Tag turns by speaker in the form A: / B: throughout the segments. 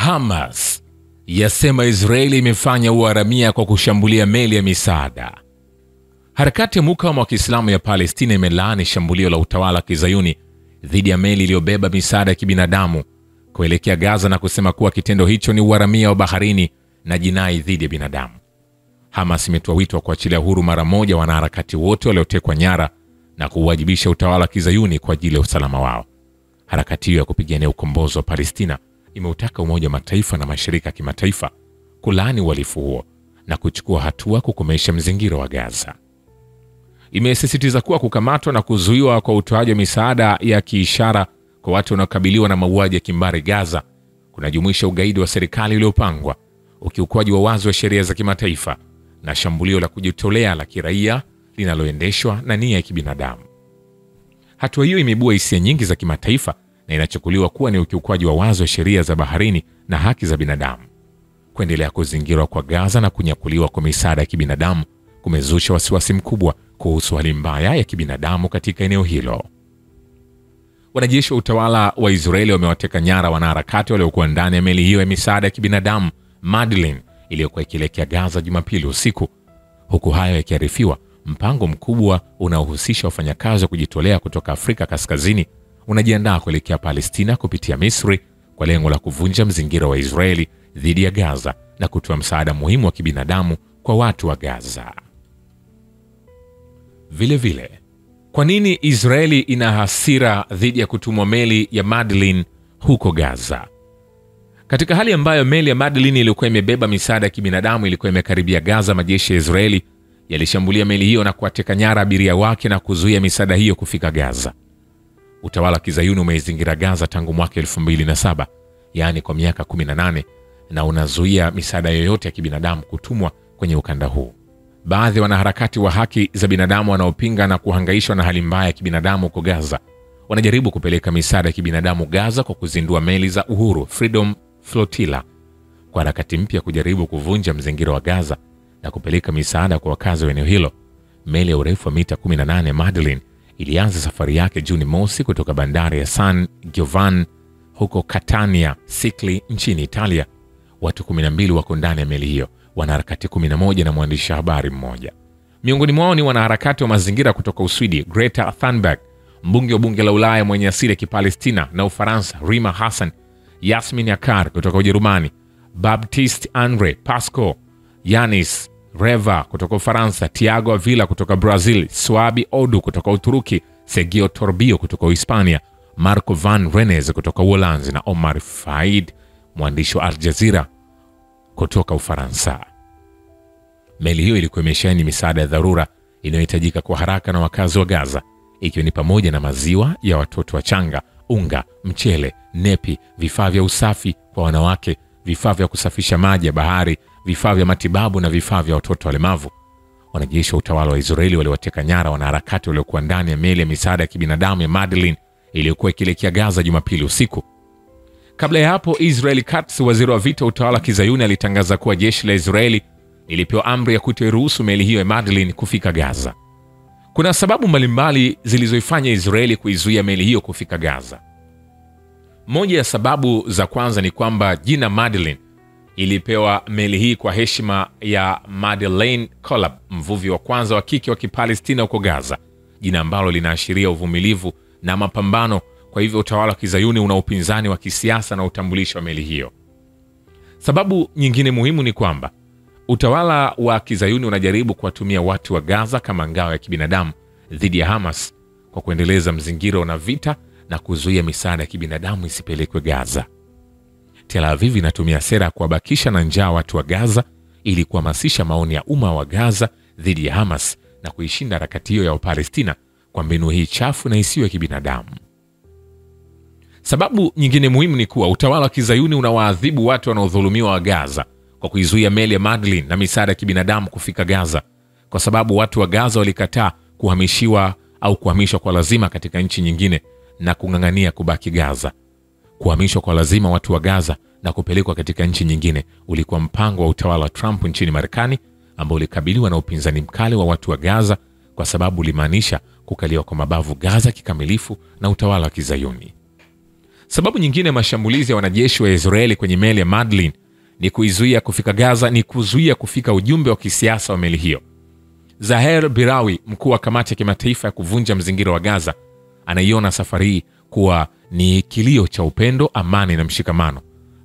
A: Hamas yasema Israeli imefanya uharamia kwa kushambulia meli ya misaada. Harakati ya mukawama wa Kiislamu ya Palestina imelaani shambulio la utawala wa Kizayuni dhidi ya meli iliyobeba misaada ya kibinadamu kuelekea Gaza na kusema kuwa kitendo hicho ni uharamia wa baharini na jinai dhidi ya binadamu. Hamas imetoa wito wa kuachilia huru mara moja wanaharakati wote waliotekwa nyara na kuwajibisha utawala wa Kizayuni kwa ajili ya usalama wao. Harakati hiyo ya kupigania ukombozi wa Palestina imeutaka Umoja wa Mataifa na mashirika ya kimataifa kulaani uhalifu huo na kuchukua hatua kukomesha mzingiro wa Gaza. Imesisitiza kuwa kukamatwa na kuzuiwa kwa utoaji wa misaada ya kiishara kwa watu wanaokabiliwa na mauaji ya kimbari Gaza kunajumuisha ugaidi wa serikali uliopangwa, ukiukwaji wa wazi wa sheria za kimataifa na shambulio la kujitolea la kiraia linaloendeshwa na nia ya kibinadamu. Hatua hiyo imeibua hisia nyingi za kimataifa na inachukuliwa kuwa ni ukiukwaji wa wazi wa sheria za baharini na haki za binadamu. Kuendelea kuzingirwa kwa Gaza na kunyakuliwa kwa misaada ya kibinadamu kumezusha wasiwasi mkubwa kuhusu hali mbaya ya kibinadamu katika eneo hilo. Wanajeshi wa utawala wa Israeli wamewateka nyara wanaharakati waliokuwa ndani ya meli hiyo ya misaada ya kibinadamu Madeleine iliyokuwa ikielekea Gaza Jumapili usiku. Huku hayo yakiarifiwa, mpango mkubwa unaohusisha wafanyakazi wa kujitolea kutoka Afrika Kaskazini unajiandaa kuelekea Palestina kupitia Misri kwa lengo la kuvunja mzingiro wa Israeli dhidi ya Gaza na kutoa msaada muhimu wa kibinadamu kwa watu wa Gaza. Vile vile, kwa nini Israeli ina hasira dhidi ya kutumwa meli ya Madeleine huko Gaza? Katika hali ambayo meli ya Madeleine ilikuwa imebeba misaada ya kibinadamu ilikuwa imekaribia Gaza, majeshi ya Israeli yalishambulia meli hiyo na kuwateka nyara abiria wake na kuzuia misaada hiyo kufika Gaza. Utawala wa Kizayuni umeizingira Gaza tangu mwaka 2007, yaani kwa miaka 18, na unazuia misaada yoyote ya kibinadamu kutumwa kwenye ukanda huu. Baadhi ya wanaharakati wa haki za binadamu wanaopinga na kuhangaishwa na hali mbaya ya kibinadamu huko Gaza wanajaribu kupeleka misaada ya kibinadamu Gaza kwa kuzindua meli za Uhuru Freedom Flotilla kwa harakati mpya kujaribu kuvunja mzingiro wa Gaza na kupeleka misaada kwa wakazi wa eneo hilo. Meli ya urefu wa mita 18 Madeleine ilianza safari yake Juni mosi kutoka bandari ya San Giovanni huko Catania, Sicily nchini Italia. Watu 12 wako ndani ya meli hiyo, wanaharakati 11 na mwandishi habari mmoja. Miongoni mwao ni wanaharakati wa mazingira kutoka Uswidi, Greta Thunberg, mbunge wa bunge la Ulaya mwenye asili ya Kipalestina na Ufaransa, Rima Hassan, Yasmin Yakar kutoka Ujerumani, Baptiste Andre Pasco, Yanis Reva kutoka Ufaransa, Thiago Avila kutoka Brazil, Swabi Odu kutoka Uturuki, Sergio Torbio kutoka Uhispania, Marco Van Rennes kutoka Uholanzi na Omar Faid, mwandishi wa Al Jazeera kutoka Ufaransa. Meli hiyo ilikuwa imesheheni misaada ya dharura inayohitajika kwa haraka na wakazi wa Gaza, ikiwa ni pamoja na maziwa ya watoto wachanga, unga, mchele, nepi, vifaa vya usafi kwa wanawake, vifaa vya kusafisha maji ya bahari, vifaa vya matibabu na vifaa vya watoto walemavu. Wanajeshi wa utawala wa Israeli waliwateka nyara wanaharakati waliokuwa ndani ya meli ya misaada ya kibinadamu ya Madeleine iliyokuwa ikielekea Gaza Jumapili usiku. Kabla ya hapo, Israel Katz, waziri wa vita utawala Kizayuni, alitangaza kuwa jeshi la Israeli lilipewa amri ya kutoruhusu meli hiyo ya Madeleine kufika Gaza. Kuna sababu mbalimbali zilizoifanya Israeli kuizuia meli hiyo kufika Gaza. Moja ya sababu za kwanza ni kwamba jina Madeleine ilipewa meli hii kwa heshima ya Madeleine Collab, mvuvi wa kwanza wa kike wa Kipalestina huko Gaza, jina ambalo linaashiria uvumilivu na mapambano. Kwa hivyo utawala wa Kizayuni una upinzani wa kisiasa na utambulisho wa meli hiyo. Sababu nyingine muhimu ni kwamba utawala wa Kizayuni unajaribu kuwatumia watu wa Gaza kama ngao ya kibinadamu dhidi ya Hamas kwa kuendeleza mzingiro na vita na kuzuia misaada ya kibinadamu isipelekwe Gaza. Tel Aviv inatumia sera ya kuwabakisha na njaa watu wa Gaza ili kuhamasisha maoni ya umma wa Gaza dhidi ya Hamas na kuishinda harakati hiyo ya Wapalestina kwa mbinu hii chafu na isiyo ya kibinadamu. Sababu nyingine muhimu ni kuwa utawala wa Kizayuni unawaadhibu watu wanaodhulumiwa wa Gaza kwa kuizuia meli ya Madeleine na misaada ya kibinadamu kufika Gaza, kwa sababu watu wa Gaza walikataa kuhamishwa kwa lazima katika nchi nyingine na kung'ang'ania kubaki Gaza. Kuhamishwa kwa lazima watu wa Gaza na kupelekwa katika nchi nyingine ulikuwa mpango wa utawala wa Trump nchini Marekani, ambao ulikabiliwa na upinzani mkali wa watu wa Gaza kwa sababu ulimaanisha kukaliwa kwa mabavu Gaza kikamilifu na utawala wa Kizayuni. Sababu nyingine mashambulizi ya wanajeshi wa Israeli kwenye meli ya Madlin ni kuizuia kufika Gaza, ni kuzuia kufika ujumbe wa kisiasa wa meli hiyo. Zaher Birawi, mkuu wa kamati ya kimataifa ya kuvunja mzingiro wa Gaza, anaiona safari hii kuwa ni kilio cha upendo, amani na mshikamano,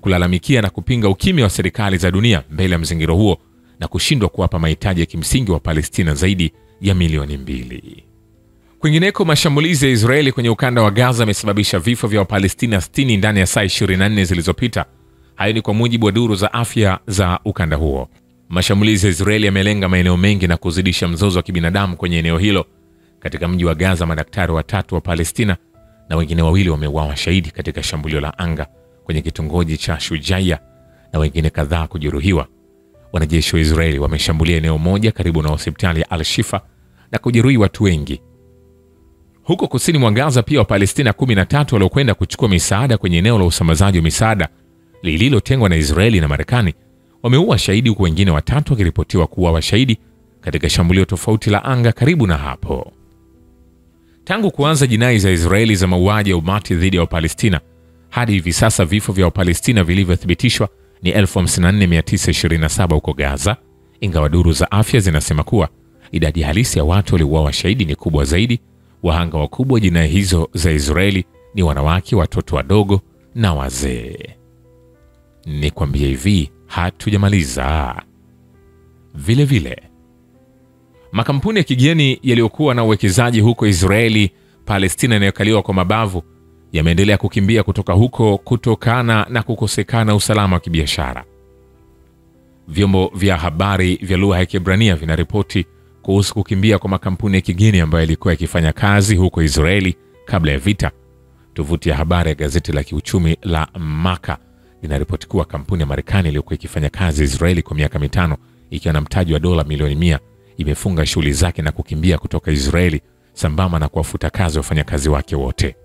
A: kulalamikia na kupinga ukimya wa serikali za dunia mbele ya mzingiro huo na kushindwa kuwapa mahitaji ya kimsingi wa Palestina zaidi ya milioni 2. Kwingineko, mashambulizi ya Israeli kwenye ukanda wa Gaza yamesababisha vifo vya Wapalestina 60 ndani ya saa 24 zilizopita. Hayo ni kwa mujibu wa duru za afya za ukanda huo. Mashambulizi ya Israeli yamelenga maeneo mengi na kuzidisha mzozo wa kibinadamu kwenye eneo hilo. Katika mji wa Gaza, madaktari 3 wa Palestina na wengine 2 wameuawa shahidi katika shambulio la anga kwenye kitongoji cha Shujaiya na wengine kadhaa kujeruhiwa. Wanajeshi wa Israeli wameshambulia eneo moja karibu na hospitali ya Al-Shifa na kujeruhi watu wengi. Huko kusini mwa Gaza pia Wapalestina 13 waliokwenda kuchukua misaada kwenye eneo la usambazaji wa misaada lililotengwa na Israeli na Marekani wameua shahidi, huku wengine 3 wakiripotiwa kuwa washahidi katika shambulio tofauti la anga karibu na hapo. Tangu kuanza jinai za Israeli za mauaji ya umati dhidi ya Wapalestina, hadi hivi sasa vifo vya Wapalestina vilivyothibitishwa ni 54,927 huko Gaza, ingawa duru za afya zinasema kuwa idadi halisi ya watu waliouawa shahidi ni kubwa zaidi. Wahanga wakubwa jinai hizo za Israeli ni wanawake, watoto wadogo na wazee. Nikwambie hivi, hatujamaliza. Vile makampuni ya kigeni yaliyokuwa na uwekezaji huko Israeli, Palestina inayokaliwa kwa mabavu yameendelea kukimbia kutoka huko kutokana na kukosekana usalama wa kibiashara. Vyombo vya habari vya lugha ya Kiebrania vinaripoti kuhusu kukimbia kwa makampuni ya kigeni ambayo yalikuwa yakifanya kazi huko Israeli kabla ya vita. Tovuti ya habari ya gazeti la kiuchumi la Maka inaripoti kuwa kampuni ya Marekani iliyokuwa ikifanya kazi Israeli kwa miaka 5 ikiwa na mtaji wa dola milioni 100 imefunga shughuli zake na kukimbia kutoka Israeli sambamba na kuwafuta kazi wafanyakazi wake wote.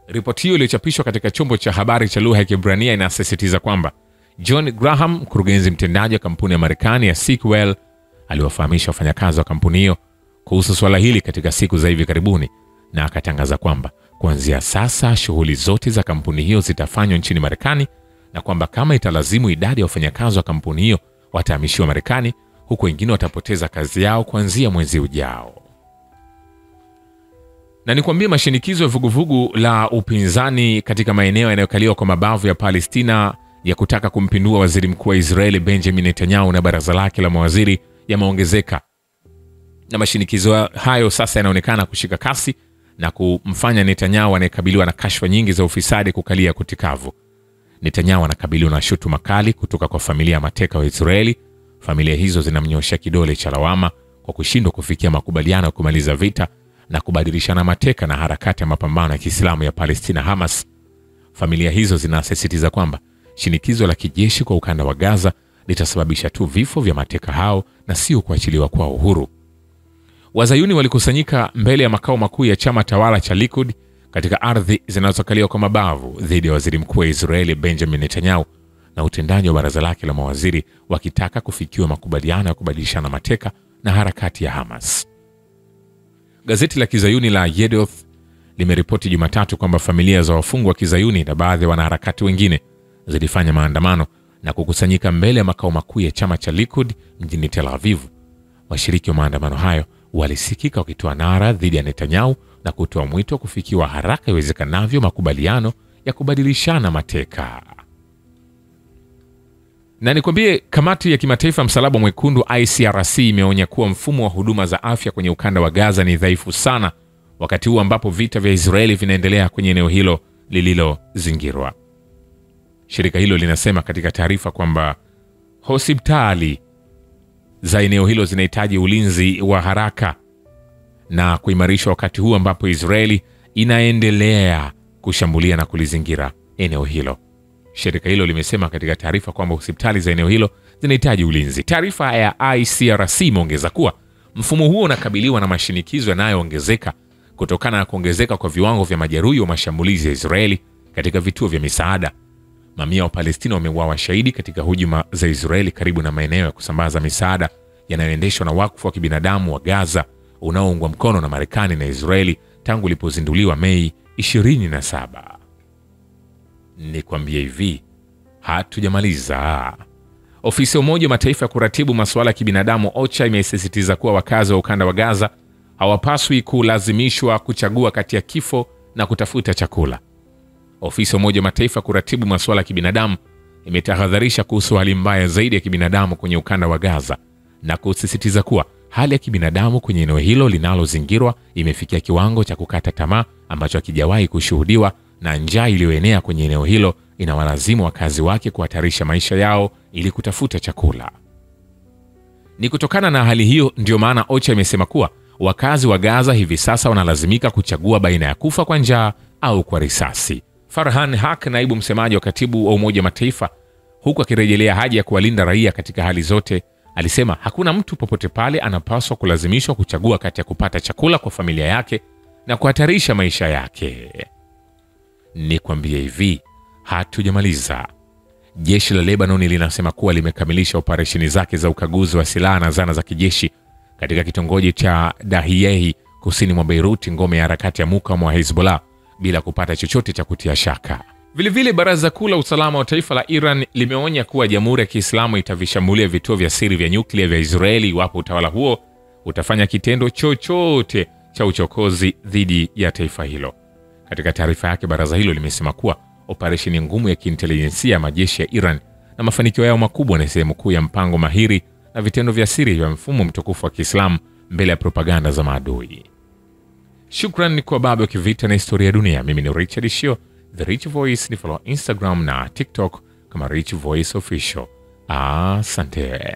A: Ripoti hiyo iliyochapishwa katika chombo cha habari cha lugha ya Kiebrania inasisitiza kwamba John Graham, mkurugenzi mtendaji wa kampuni ya Marekani ya Sequel, aliwafahamisha wafanyakazi wa kampuni hiyo kuhusu swala hili katika siku za hivi karibuni, na akatangaza kwamba kuanzia sasa shughuli zote za kampuni hiyo zitafanywa nchini Marekani na kwamba kama italazimu idadi ya wafanyakazi wa kampuni hiyo watahamishiwa Marekani, huku wengine watapoteza kazi yao kuanzia mwezi ujao. Na nikwambie, mashinikizo ya vuguvugu la upinzani katika maeneo yanayokaliwa kwa mabavu ya Palestina ya kutaka kumpindua waziri mkuu wa Israeli Benjamin Netanyahu na baraza lake la mawaziri yameongezeka. Na mashinikizo hayo sasa yanaonekana kushika kasi na kumfanya Netanyahu anayekabiliwa na kashfa nyingi za ufisadi kukalia kutikavu. Netanyahu anakabiliwa na shutuma kali kutoka kwa familia ya mateka wa Israeli. Familia hizo zinamnyosha kidole cha lawama kwa kushindwa kufikia makubaliano ya kumaliza vita na kubadilishana mateka na harakati ya mapambano ya Kiislamu ya Palestina Hamas. Familia hizo zinasisitiza kwamba shinikizo la kijeshi kwa ukanda wa Gaza litasababisha tu vifo vya mateka hao na sio kuachiliwa kwa uhuru. Wazayuni walikusanyika mbele ya makao makuu ya chama tawala cha Likud katika ardhi zinazokaliwa kwa mabavu dhidi ya waziri mkuu wa Israeli Benjamin Netanyahu na utendaji wa baraza lake la mawaziri, wakitaka kufikiwa makubaliano ya kubadilishana mateka na harakati ya Hamas. Gazeti la Kizayuni la Yedioth limeripoti Jumatatu kwamba familia za wafungwa wa Kizayuni na baadhi ya wanaharakati wengine zilifanya maandamano na kukusanyika mbele ya makao makuu ya chama cha Likud mjini Tel Aviv. Washiriki wa maandamano hayo walisikika wakitoa nara dhidi ya Netanyahu na kutoa mwito kufikiwa haraka iwezekanavyo makubaliano ya kubadilishana mateka. Na nikwambie, kamati ya kimataifa msalaba mwekundu ICRC imeonya kuwa mfumo wa huduma za afya kwenye ukanda wa Gaza ni dhaifu sana wakati huu ambapo vita vya Israeli vinaendelea kwenye eneo hilo lililozingirwa. Shirika hilo linasema katika taarifa kwamba hospitali za eneo hilo zinahitaji ulinzi wa haraka na kuimarishwa wakati huu ambapo Israeli inaendelea kushambulia na kulizingira eneo hilo. Shirika hilo limesema katika taarifa kwamba hospitali za eneo hilo zinahitaji ulinzi. Taarifa ya ICRC imeongeza kuwa mfumo huo unakabiliwa na mashinikizo yanayoongezeka kutokana na kuongezeka kwa viwango vya majeruhi wa mashambulizi ya Israeli katika vituo vya misaada. Mamia wa Palestina wameuawa shahidi katika hujuma za Israeli karibu na maeneo ya kusambaza misaada yanayoendeshwa na wakfu wa kibinadamu wa Gaza unaoungwa mkono na Marekani na Israeli tangu ulipozinduliwa Mei 27. Nikwambie hivi, hatujamaliza. Ofisi ya Umoja wa Mataifa ya kuratibu masuala ya kibinadamu OCHA imesisitiza kuwa wakazi wa ukanda wa Gaza hawapaswi kulazimishwa kuchagua kati ya kifo na kutafuta chakula. Ofisi ya Umoja wa Mataifa ya kuratibu masuala ya kibinadamu imetahadharisha kuhusu hali mbaya zaidi ya kibinadamu kwenye ukanda wa Gaza na kusisitiza kuwa hali ya kibinadamu kwenye eneo hilo linalozingirwa imefikia kiwango cha kukata tamaa ambacho hakijawahi kushuhudiwa, na njaa iliyoenea kwenye eneo hilo inawalazimu wakazi wake kuhatarisha maisha yao ili kutafuta chakula. Ni kutokana na hali hiyo ndio maana OCHA imesema kuwa wakazi wa Gaza hivi sasa wanalazimika kuchagua baina ya kufa kwa njaa au kwa risasi. Farhan Haq, naibu msemaji wa katibu wa Umoja wa Mataifa, huku akirejelea haja ya kuwalinda raia katika hali zote, alisema hakuna mtu popote pale anapaswa kulazimishwa kuchagua kati ya kupata chakula kwa familia yake na kuhatarisha maisha yake. Nikwambie hivi, hatujamaliza. Jeshi la Lebanon linasema kuwa limekamilisha operesheni zake za ukaguzi wa silaha na zana za kijeshi katika kitongoji cha Dahiyehi kusini mwa Beirut, ngome ya harakati ya mukawama wa Hezbollah, bila kupata chochote cha kutia shaka. Vilevile, Baraza Kuu la Usalama wa Taifa la Iran limeonya kuwa Jamhuri ya Kiislamu itavishambulia vituo vya siri vya nyuklia vya Israeli iwapo utawala huo utafanya kitendo chochote cha uchokozi dhidi ya taifa hilo. Katika taarifa yake, baraza hilo limesema kuwa operesheni ngumu ya kiintelijensia ya majeshi ya Iran na mafanikio yao makubwa ni sehemu kuu ya mpango mahiri na vitendo vya siri vya mfumo mtukufu wa Kiislamu mbele ya propaganda za maadui. Shukran kwa baba wa kivita na historia ya dunia. Mimi ni Richard Shio, The Rich Voice. Ni follow Instagram na TikTok kama Rich Voice Official. Asante.